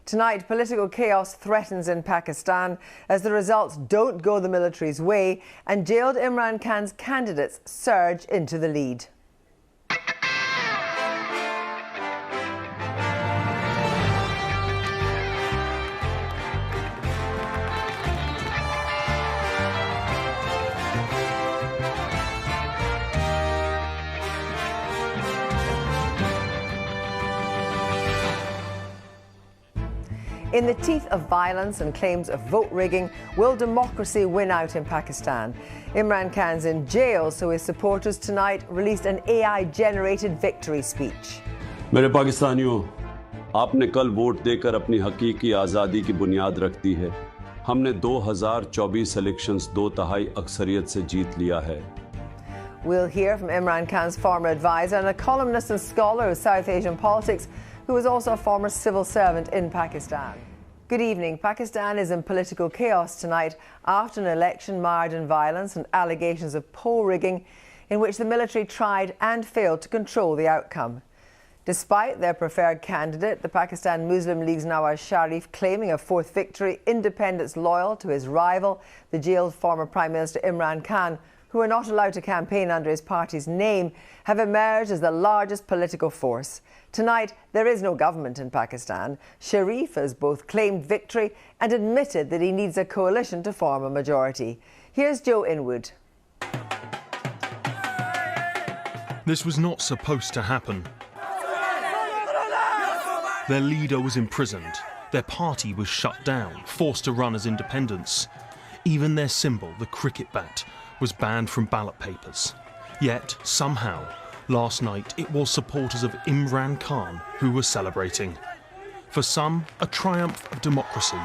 Tonight, political chaos threatens in Pakistan as the results don't go the military's way and jailed Imran Khan's candidates surge into the lead. In the teeth of violence and claims of vote rigging, will democracy win out in Pakistan? Imran Khan's in jail, so his supporters tonight released an AI-generated victory speech. मेरे पाकिस्तानियों, आपने कल vote देकर अपनी हकीकी आज़ादी की बुनियाद रख दी है। हमने 2024 इलेक्शंस 2/3 अक्सरियत से जीत लिया है। We'll hear from Imran Khan's former advisor and a columnist and scholar of South Asian politics, who was also a former civil servant in Pakistan. Good evening. Pakistan is in political chaos tonight after an election marred in violence and allegations of poll rigging in which the military tried and failed to control the outcome. Despite their preferred candidate, the Pakistan Muslim League's Nawaz Sharif claiming a fourth victory, independents loyal to his rival, the jailed former Prime Minister Imran Khan, who are not allowed to campaign under his party's name, have emerged as the largest political force. Tonight, there is no government in Pakistan. Sharif has both claimed victory and admitted that he needs a coalition to form a majority. Here's Joe Inwood. This was not supposed to happen. Their leader was imprisoned. Their party was shut down, forced to run as independents. Even their symbol, the cricket bat, was banned from ballot papers. Yet, somehow, last night it was supporters of Imran Khan who were celebrating. For some, a triumph of democracy.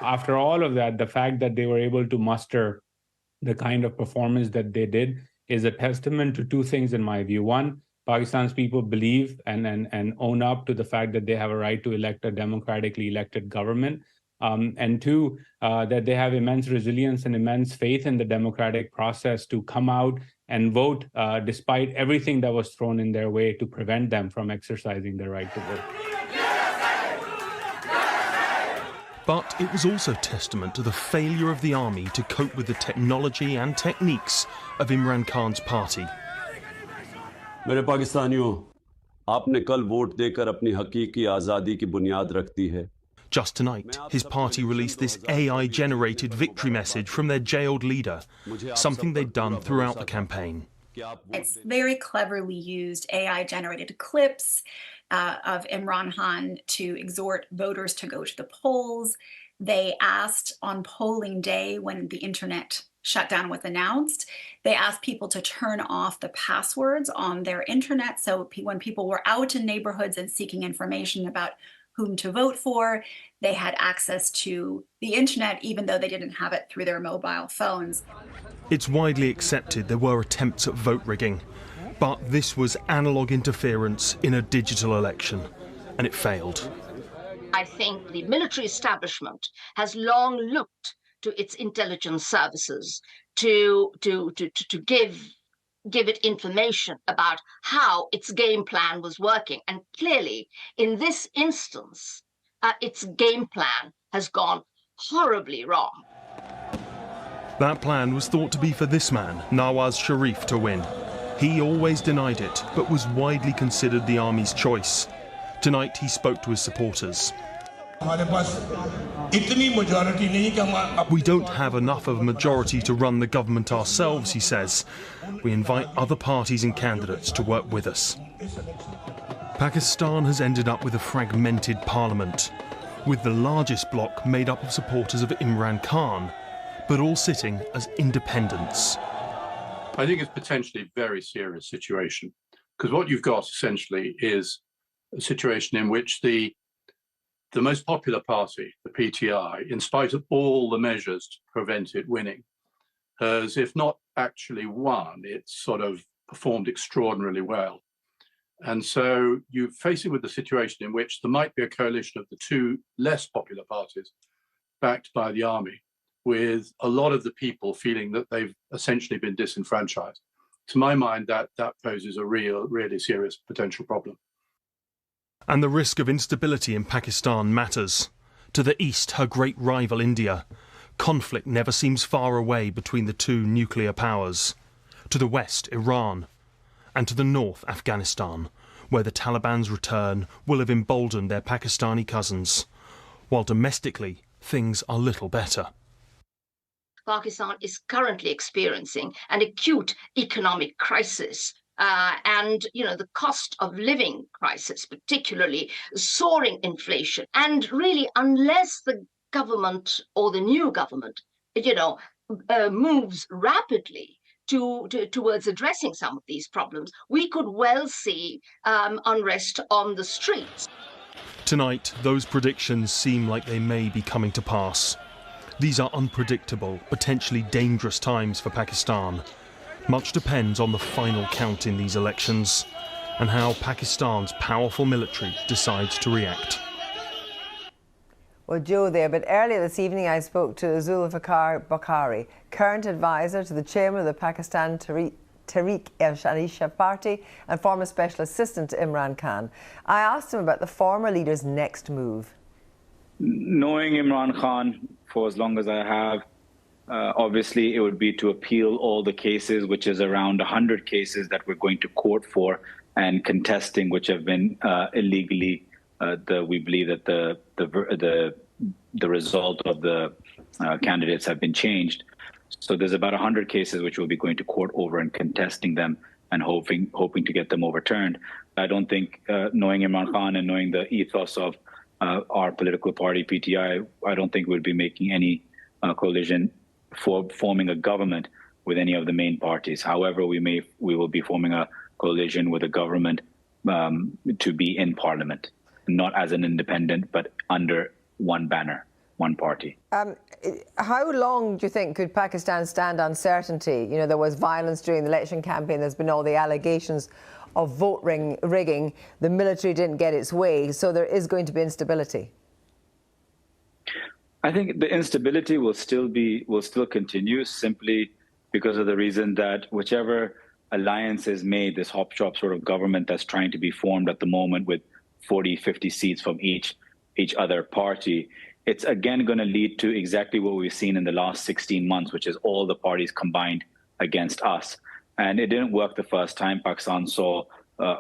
After all of that, the fact that they were able to muster the kind of performance that they did is a testament to two things in my view. One, Pakistan's people believe and own up to the fact that they have a right to elect a democratically elected government. And two, that they have immense resilience and immense faith in the democratic process to come out and vote despite everything that was thrown in their way to prevent them from exercising their right to vote. But it was also testament to the failure of the army to cope with the technology and techniques of Imran Khan's party. मेरे पाकिस्तानियों, आपने कल vote देकर अपनी हकीकी आज़ादी की बुनियाद रख दी है। Just tonight, his party released this AI-generated victory message from their jailed leader, something they'd done throughout the campaign. It's very cleverly used AI-generated clips of Imran Khan to exhort voters to go to the polls. They asked on polling day, when the internet shutdown was announced, they asked people to turn off the passwords on their internet. So when people were out in neighborhoods and seeking information about whom to vote for, they had access to the internet, even though they didn't have it through their mobile phones. It's widely accepted there were attempts at vote rigging, but this was analog interference in a digital election, and it failed. I think the military establishment has long looked to its intelligence services to give it information about how its game plan was working. And clearly, in this instance, its game plan has gone horribly wrong. That plan was thought to be for this man, Nawaz Sharif, to win. He always denied it, but was widely considered the army's choice. Tonight, he spoke to his supporters. We don't have enough of a majority to run the government ourselves, he says. We invite other parties and candidates to work with us. Pakistan has ended up with a fragmented parliament, with the largest bloc made up of supporters of Imran Khan, but all sitting as independents. I think it's potentially a very serious situation, because what you've got essentially is a situation in which the most popular party, the PTI, in spite of all the measures to prevent it winning, has, if not actually won, it's sort of performed extraordinarily well. And so you're facing with the situation in which there might be a coalition of the two less popular parties backed by the army, with a lot of the people feeling that they've essentially been disenfranchised. To my mind, that poses a really serious potential problem. And the risk of instability in Pakistan matters. To the east, her great rival India. Conflict never seems far away between the two nuclear powers. To the west, Iran. And to the north, Afghanistan, where the Taliban's return will have emboldened their Pakistani cousins. While domestically, things are little better. Pakistan is currently experiencing an acute economic crisis. And, the cost of living crisis, particularly soaring inflation. And really, unless the government or the new government, moves rapidly towards addressing some of these problems, we could well see unrest on the streets. Tonight, those predictions seem like they may be coming to pass. These are unpredictable, potentially dangerous times for Pakistan. Much depends on the final count in these elections and how Pakistan's powerful military decides to react. Well, Joe there, but earlier this evening I spoke to Bukhari, current advisor to the chairman of the Pakistan Tehreek-e-Insaf party and former special assistant to Imran Khan. I asked him about the former leader's next move. Knowing Imran Khan for as long as I have, obviously, it would be to appeal all the cases, which is around 100 cases that we're going to court for and contesting, which have been illegally. We believe that the result of the candidates have been changed. So there's about 100 cases which we'll be going to court over and contesting them and hoping to get them overturned. I don't think, knowing Imran Khan and knowing the ethos of our political party, PTI, I don't think we'll be making any coalition for forming a government with any of the main parties. However, we will be forming a coalition with a government to be in parliament, not as an independent, but under one banner, one party. How long do you think could Pakistan stand uncertainty? There was violence during the election campaign. There's been all the allegations of vote rigging. The military didn't get its way, so there is going to be instability. I think the instability will still continue simply because of the reason that whichever alliance is made, this hop-chop sort of government that's trying to be formed at the moment with 40, 50 seats from each other party, it's again going to lead to exactly what we've seen in the last 16 months, which is all the parties combined against us. And it didn't work the first time. Pakistan saw a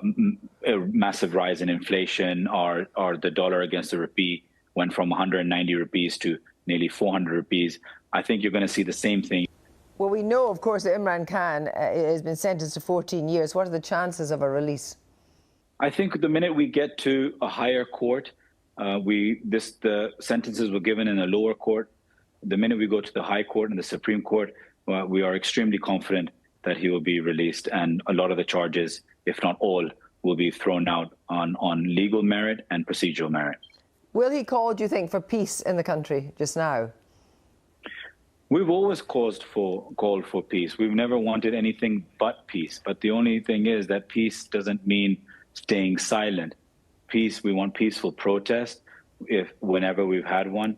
massive rise in inflation, or the dollar against the rupee went from 190 rupees to nearly 400 rupees. I think you're going to see the same thing. Well, we know, of course, that Imran Khan has been sentenced to 14 years. What are the chances of a release? I think the minute we get to a higher court, the sentences were given in a lower court. The minute we go to the high court and the Supreme Court, we are extremely confident that he will be released, and a lot of the charges, if not all, will be thrown out on legal merit and procedural merit. Will he call, do you think, for peace in the country just now? We've always called for peace. We've never wanted anything but peace. But the only thing is that peace doesn't mean staying silent. Peace, we want peaceful protest. Whenever we've had one,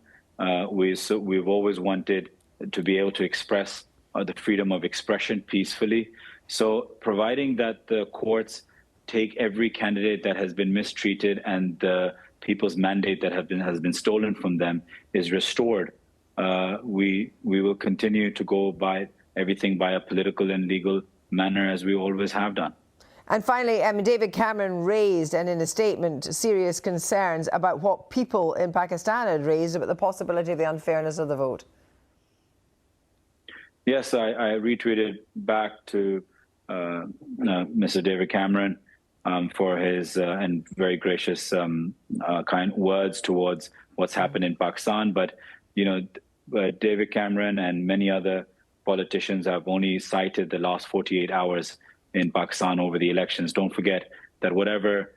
we've always wanted to be able to express the freedom of expression peacefully. So providing that the courts take every candidate that has been mistreated and the people's mandate that has been stolen from them is restored, we will continue to go by everything by a political and legal manner as we always have done. And finally, David Cameron raised, and in a statement, serious concerns about what people in Pakistan had raised about the possibility of the unfairness of the vote. Yes, I retweeted back to Mr. David Cameron for his and very gracious kind words towards what's happened in Pakistan. But, David Cameron and many other politicians have only cited the last 48 hours in Pakistan over the elections. Don't forget that whatever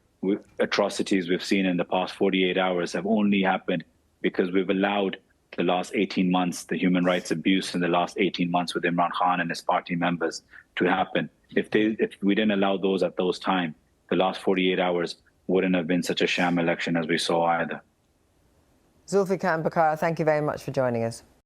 atrocities we've seen in the past 48 hours have only happened because we've allowed the last 18 months, the human rights abuse in the last 18 months with Imran Khan and his party members to happen. If we didn't allow those at those times, the last 48 hours wouldn't have been such a sham election as we saw either. Zulfikar Bukhari, thank you very much for joining us.